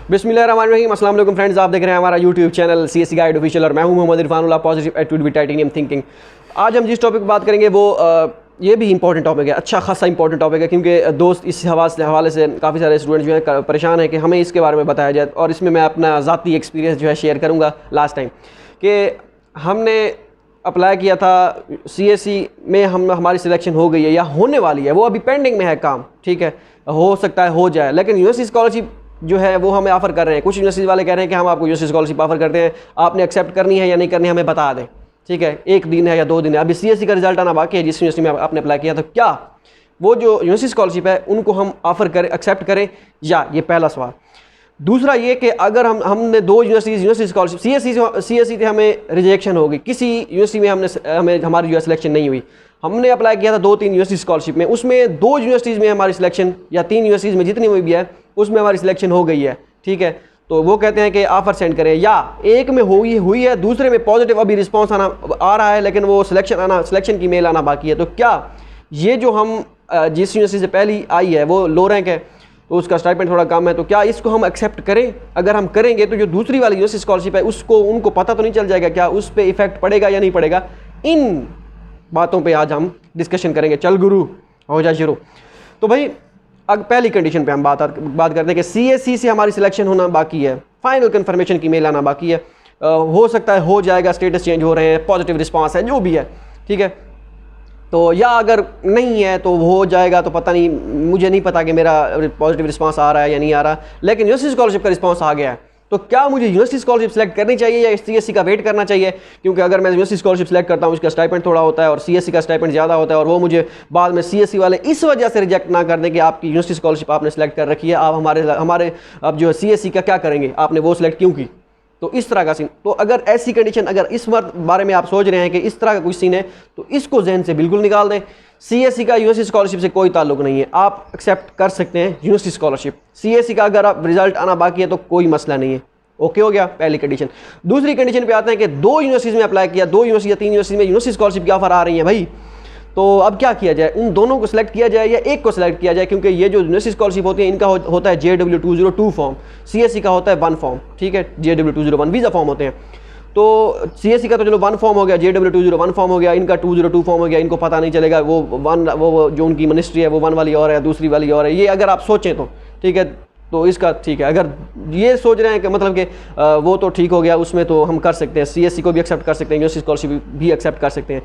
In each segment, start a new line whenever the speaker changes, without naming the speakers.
बिस्मिल्लाहिर्रहमानिर्रहीम, अस्सलाम वालेकुम फ्रेंड्स। आप देख रहे हैं हमारा YouTube channel CSC guide official और मैं हूं Mohammad Irfanullah, positive attitude with titanium thinking. आज हम जिस टॉपिक पर बात करेंगे वो ये भी इंपॉर्टेंट टॉपिक है, अच्छा खासा इंपॉर्टेंट टॉपिक है, क्योंकि दोस्त इस हवाले से काफ़ी सारे स्टूडेंट्स जो हैं परेशान हैं कि हमें इसके बारे में बताया जाए, और इसमें मैं अपना ज़ाती एक्सपीरियंस जो है शेयर करूँगा लास्ट टाइम कि हमने अप्लाई किया था CSC में, हमारी सिलेक्शन हो गई है या होने वाली है, वो अभी पेंडिंग में है काम, ठीक है, हो सकता है हो जाए, लेकिन यूनिवर्सिटी स्कॉलरशिप जो है वो हमें ऑफ़र कर रहे हैं। कुछ यूनिवर्सिटी वाले कह रहे हैं कि हम आपको यूनिवर्सिटी स्कॉलरशिप ऑफ़र करते हैं, आपने एक्सेप्ट करनी है या नहीं करनी है हमें बता दें, ठीक है, 1 दिन है या 2 दिन है। अभी CSC का रिजल्ट आना बाकी है जिस यूनिवर्सिटी में आपने अप्लाई किया, तो क्या वो जो यूनिवर्सिटी स्कॉलरशिप है उनको हम ऑफ़र करें, एक्सेप्ट करें या, ये पहला सवाल। दूसरा ये कि अगर हमने 2 यूनिवर्सिटी स्कॉलरशिप CSC से हमें रिजेक्शन होगी, किसी यूनिवर्सिटी में हमें हमारी जो है सिलेक्शन नहीं हुई, हमने अप्लाई किया था 2-3 यूनिवर्सिटी स्कॉलरशिप में, उसमें 2 यूनिवर्सिटीज़ में हमारी सिलेक्शन या 3 यूनिवर्सिटीज़ में जितनी हुई भी है उसमें हमारी सिलेक्शन हो गई है, ठीक है, तो वो कहते हैं कि ऑफ़र सेंड करें, या एक में हुई है, दूसरे में पॉजिटिव अभी रिस्पॉन्स आ रहा है, लेकिन वो सिलेक्शन की मेल आना बाकी है। तो क्या ये जो हम जिस यूनिवर्सिटी से पहली आई है वो लो रैंक है तो उसका स्टाइपेंड थोड़ा कम है, तो क्या इसको हम एक्सेप्ट करें? अगर हम करेंगे तो जो दूसरी वाली यूनिवर्सिटी स्कॉलरशिप है उनको पता तो नहीं चल जाएगा, क्या उस पर इफेक्ट पड़ेगा या नहीं पड़ेगा? इन बातों पे आज हम डिस्कशन करेंगे। चल गुरु हो जाए शुरू। तो भाई अब पहली कंडीशन पे हम बात करते हैं कि CSC से हमारी सिलेक्शन होना बाकी है, फाइनल कंफर्मेशन की मेल आना बाकी है, हो सकता है हो जाएगा, स्टेटस चेंज हो रहे हैं, पॉजिटिव रिस्पांस है, जो भी है, ठीक है, तो या अगर नहीं है तो हो जाएगा, तो पता नहीं, मुझे नहीं पता कि मेरा पॉजिटिव रिस्पांस आ रहा है या नहीं आ रहा, लेकिन यूनिवर्सिटी स्कॉलरशिप का रिस्पांस आ गया है, तो क्या मुझे यूनिवर्सिटी स्कॉलरशिप सेलेक्ट करनी चाहिए या CSC का वेट करना चाहिए? क्योंकि अगर मैं यूनिवर्सिटी स्कॉलरशिप सेलेक्ट करता हूँ उसका स्टाइपेंड थोड़ा होता है और CSC का स्टाइपेंड ज़्यादा होता है, और वो मुझे बाद में CSC वाले इस वजह से रिजेक्ट ना कर दें कि आपकी यूनिवर्सिटी स्कॉलरशिप आपने सेलेक्ट कर रखी है, आप हमारे अब जो है CSC का क्या करेंगे, आपने वो सिलेक्ट क्यों की? तो इस तरह का सीन, तो अगर ऐसी कंडीशन, अगर इस बारे में आप सोच रहे हैं कि इस तरह का कुछ सीन है, तो इसको जहन से बिल्कुल निकाल दें। CSC का यूनिवर्सिटी स्कॉलरशिप से कोई ताल्लुक नहीं है, आप एक्सेप्ट कर सकते हैं यूनिवर्सिटी स्कॉलरशिप। CSC का अगर आप रिजल्ट आना बाकी है तो कोई मसला नहीं है, ओके हो गया, पहली कंडीशन। दूसरी कंडीशन पे आते हैं कि 2 यूनिवर्सिटीज़ में अप्लाई किया, 2 यूनिवर्सिटी या 3 यूनिवर्सिटी में यूनिवर्सिटी स्कॉलरशिप की ऑफर आ रही है भाई, तो अब क्या किया जाए? उन दोनों को सिलेक्ट किया जाए या एक को सिलेक्ट किया जाए? क्योंकि ये जो यूनिवर्सिटी स्कॉलरशिप होती है इनका होता है JW 202 फॉर्म, CSC का होता है 1 फॉर्म, ठीक है, JW 201 वीज़ा फॉर्म होते हैं। तो CSC का तो चलो 1 फॉर्म हो गया, JW 201 फॉर्म हो गया, इनका 202 फॉर्म हो गया, इनको पता नहीं चलेगा, वो जो उनकी मिनिस्ट्री है वो 1 वाली और है, दूसरी वाली और है, ये अगर आप सोचें तो ठीक है, तो इसका ठीक है। अगर ये सोच रहे हैं कि मतलब कि वो तो ठीक हो गया, उसमें तो हम कर सकते हैं, CSC को भी एक्सेप्ट कर सकते हैं, यूनिवर्सिटी स्कॉलरशिप भी एक्सेप्ट कर सकते हैं।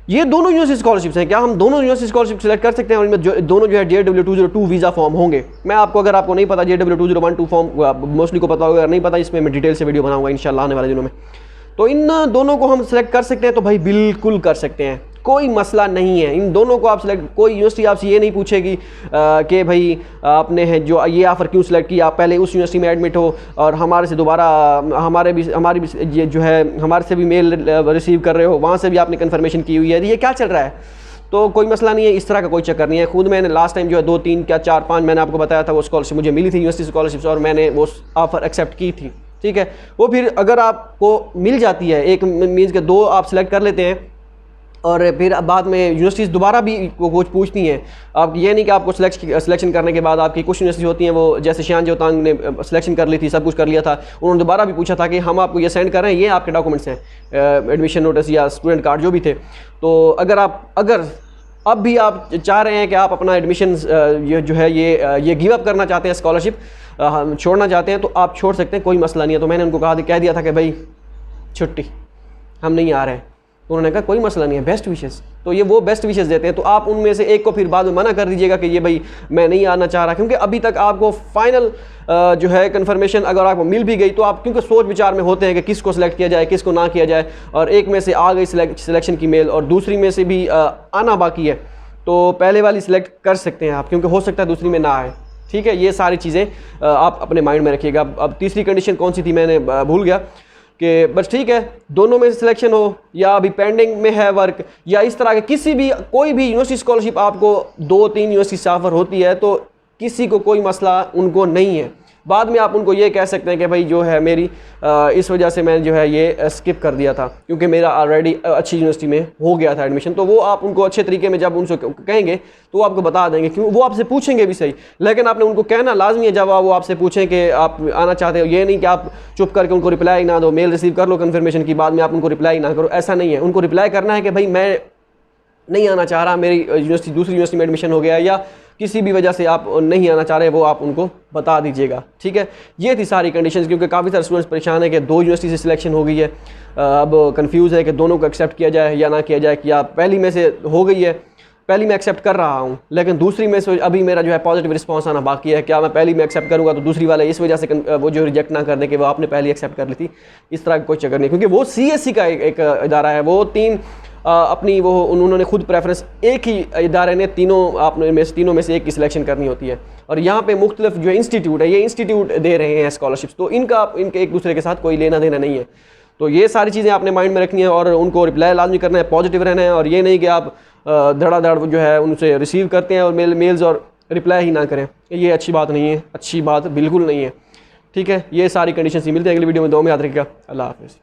ये दोनों यूनिवर्सिटी स्कॉलरशिप्स हैं, क्या हम दोनों यूनिवर्सिटी स्कॉलरशिप सेलेक्ट कर सकते हैं? और इनमें दोनों जो है JW 202 वीज़ा फॉर्म होंगे। मैं आपको, अगर आपको नहीं पता, JW 201 फॉर्म मोस्टली को पता होगा, अगर नहीं पता इसमें मैं डिटेल से वीडियो बनाऊंगा इंशाल्लाह आने वाले दिनों में। तो इन दोनों को हम सेलेक्ट कर सकते हैं, तो भाई बिल्कुल कर सकते हैं, कोई मसला नहीं है, इन दोनों को आप सिलेक्ट, कोई यूनिवर्सिटी आपसे ये नहीं पूछेगी कि भाई आपने है जो ये ऑफ़र क्यों सिलेक्ट किया, आप पहले उस यूनिवर्सिटी में एडमिट हो और हमारे से दोबारा हमारी भी ये जो है हमारे से भी मेल रिसीव कर रहे हो, वहाँ से भी आपने कन्फर्मेशन की हुई है, ये क्या चल रहा है? तो कोई मसला नहीं है, इस तरह का कोई चक्कर नहीं है। खुद मैंने लास्ट टाइम जो है 2-3 क्या 4-5 मैंने आपको बताया था, वो स्कॉलरशिप मुझे मिली थी यूनिवर्सिटी स्कॉलरशिप, और मैंने वो ऑफ़र एक्सेप्ट की थी, ठीक है। वो फिर अगर आपको मिल जाती है, एक मीन्स के 2 आप सिलेक्ट कर लेते हैं और फिर बाद में यूनिवर्सिटीज़ दोबारा भी कुछ पूछती हैं, आप ये नहीं कि आपको सिलेक्शन करने के बाद आपकी कुछ यूनिवर्सिटी होती हैं, वो जैसे शान जोतांग ने सिलेक्शन कर ली थी, सब कुछ कर लिया था, उन्होंने दोबारा भी पूछा था कि हम आपको ये सेंड कर रहे हैं, ये आपके डॉक्यूमेंट्स हैं, एडमिशन नोटिस या स्टूडेंट कार्ड जो भी थे। तो अगर अब भी आप चाह रहे हैं कि आप अपना एडमिशन ये जो है ये गिव अप करना चाहते हैं, स्कॉलरशिप छोड़ना चाहते हैं, तो आप छोड़ सकते हैं, कोई मसला नहीं है। तो मैंने उनको कह दिया था कि भाई छुट्टी, हम नहीं आ रहे हैं, तो उन्होंने कहा कोई मसला नहीं है, बेस्ट विशेस। तो ये वो बेस्ट विशेस देते हैं, तो आप उनमें से एक को फिर बाद में मना कर दीजिएगा कि ये भाई मैं नहीं आना चाह रहा, क्योंकि अभी तक आपको फाइनल जो है कन्फर्मेशन अगर आपको मिल भी गई, तो आप क्योंकि सोच विचार में होते हैं कि किसको सिलेक्ट किया जाए, किसको ना किया जाए, और एक में से आ गई सिलेक्शन की मेल और दूसरी में से भी आना बाकी है, तो पहले वाली सिलेक्ट कर सकते हैं आप, क्योंकि हो सकता है दूसरी में ना आए, ठीक है। ये सारी चीज़ें आप अपने माइंड में रखिएगा। अब तीसरी कंडीशन कौन सी थी, मैंने भूल गया, कि बस ठीक है, दोनों में से सिलेक्शन हो या अभी पेंडिंग में है वर्क, या इस तरह के कोई भी यूनिवर्सिटी स्कॉलरशिप आपको 2-3 यूनिवर्सिटी से ऑफर होती है, तो किसी को कोई मसला उनको नहीं है, बाद में आप उनको ये कह सकते हैं कि भाई जो है मेरी इस वजह से मैंने जो है ये स्किप कर दिया था क्योंकि मेरा ऑलरेडी अच्छी यूनिवर्सिटी में हो गया था एडमिशन। तो वो आप उनको अच्छे तरीके में जब उनसे कहेंगे तो वो आपको बता देंगे, क्यों वो आपसे पूछेंगे भी सही, लेकिन आपने उनको कहना लाजमी है जब वो आपसे पूछें कि आप आना चाहते हो। ये नहीं कि आप चुप करके उनको रिप्लाई ना दो, मेल रिसीव कर लो कन्फर्मेशन की, बाद में आप उनको रिप्लाई ना करो, ऐसा नहीं है। उनको रिप्लाई करना है कि भाई मैं नहीं आना चाह रहा, मेरी यूनिवर्सिटी दूसरी यूनिवर्सिटी में एडमिशन हो गया या किसी भी वजह से आप नहीं आना चाह रहे, वो आप उनको बता दीजिएगा। ठीक है, ये थी सारी कंडीशंस, क्योंकि काफ़ी सारे स्टूडेंट्स परेशान है कि 2 यूनिवर्सिटी से सिलेक्शन हो गई है, अब कंफ्यूज है कि दोनों को एक्सेप्ट किया जाए या ना किया जाए, कि आप पहली में से हो गई है, पहली में एक्सेप्ट कर रहा हूँ लेकिन दूसरी में से अभी मेरा जो है पॉजिटिव रिस्पांस आना बाकी है, क्या मैं पहली में एक्सेप्ट करूँगा तो दूसरी वाले इस वजह से वो जो रिजेक्ट ना कर दें कि वो आपने पहली एक्सेप्ट कर ली थी। इस तरह का कोई चक्कर नहीं, क्योंकि वो CSC का एक इदारा है, वो 3 अपनी वो उन्होंने खुद प्रेफरेंस, एक ही इदारे ने तीनों में से एक की सिलेक्शन करनी होती है। और यहाँ पे मुख्तलिफ जो इंस्टीट्यूट है, ये इंस्टीट्यूट दे रहे हैं स्कॉलरशिप्स, तो इनके एक दूसरे के साथ कोई लेना देना नहीं है। तो ये सारी चीज़ें आपने माइंड में रखनी है और उनको रिप्लाई लाजमी करना है, पॉजिटिव रहना है, और ये नहीं कि आप धड़ाधड़ जो है उनसे रिसीव करते हैं और मेल्स और रिप्लाई ही ना करें। ये अच्छी बात नहीं है, अच्छी बात बिल्कुल नहीं है। ठीक है, ये सारी कंडीशन मिलते हैं अगली वीडियो में। दो में याद रखिएगा। अल्लाह हाफिज़।